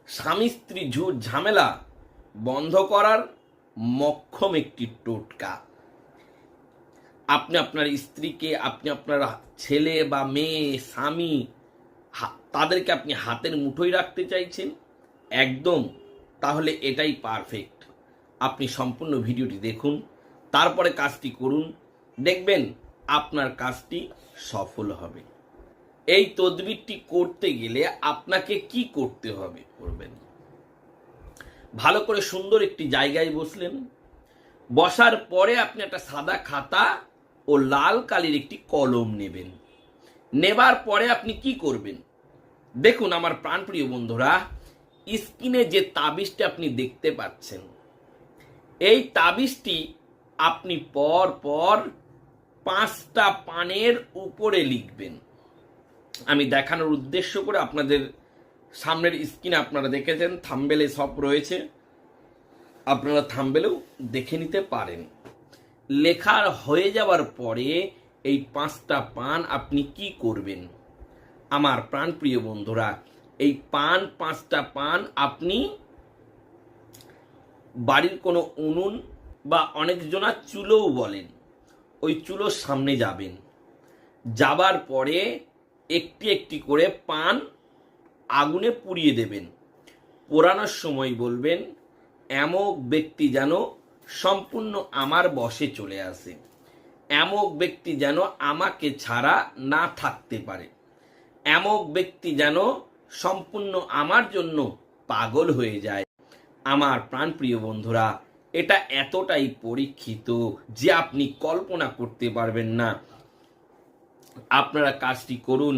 স্বামী স্ত্রী ঝুট ঝামেলা বন্ধ করার মক্ষম একটি টোটকা। আপনি আপনার স্ত্রীকে, আপনি আপনার ছেলে বা মেয়ে, স্বামী, তাদেরকে আপনি হাতের মুঠোয় রাখতে চাইছেন একদম, তাহলে এটাই পারফেক্ট। আপনি সম্পূর্ণ ভিডিওটি দেখুন, তারপরে কাজটি করুন, দেখবেন আপনার কাজটি সফল হবে। এই তদবিরটি করতে গেলে আপনাকে কি করতে হবে করবেন। ভালো করে সুন্দর একটি জায়গায় বসলেন। বসার পরে আপনি একটা সাদা খাতা ও লাল কালির একটি কলম নেবেন। নেবার পরে আপনি কি করবেন দেখুন আমার প্রাণপ্রিয় বন্ধুরা, স্ক্রিনে যে তাবিজটি আপনি দেখতে পাচ্ছেন, এই তাবিজটি আপনি পর পর 5টা পানের উপরে লিখবেন। আমি দেখানোর উদ্দেশ্য করে আপনাদের সামনের স্ক্রিনে আপনারা দেখেছেন, থাম্বনেলে সব রয়েছে, আপনারা থাম্বনেলেও দেখে নিতে পারেন। লেখার হয়ে যাওয়ার পরে এই 5টা পান আপনি কি করবেন আমার প্রাণপ্রিয় বন্ধুরা, এই 5টা পান আপনি বাড়ির কোনো উনুন বা অনেকজনা চুলোও বলেন, ওই চুলোর সামনে যাবেন। যাবার পরে একটি একটি করে পান আগুনে পুড়িয়ে দেবেন। পোড়ানোর সময় বলবেন, এমক ব্যক্তি যেন সম্পূর্ণ আমার বশে চলে আসে, এমক ব্যক্তি যেন আমাকে ছাড়া না থাকতে পারে, এমক ব্যক্তি যেন সম্পূর্ণ আমার জন্য পাগল হয়ে যায়। আমার প্রাণপ্রিয় বন্ধুরা, এটা এতটাই পরীক্ষিত যে আপনি কল্পনা করতে পারবেন না। আপনারা কাজটি করুন,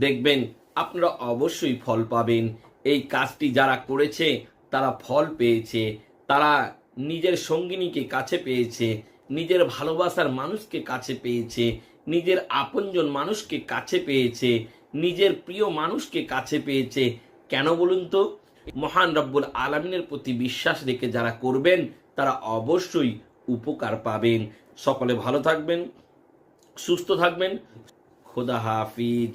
দেখবেন আপনারা অবশ্যই ফল পাবেন। এই কাজটি যারা করেছে তারা ফল পেয়েছে, তারা নিজের সঙ্গিনীকে কাছে পেয়েছে, নিজের ভালোবাসার মানুষকে কাছে পেয়েছে, নিজের আপনজন মানুষকে কাছে পেয়েছে, নিজের প্রিয় মানুষকে কাছে পেয়েছে। কেন বলুন তো? মহান রব্বুল আলামিনের প্রতি বিশ্বাস রেখে যারা করবেন তারা অবশ্যই উপকার পাবেন। সকলে ভালো থাকবেন, সুস্থ থাকবেন। খোদা হাফিজ।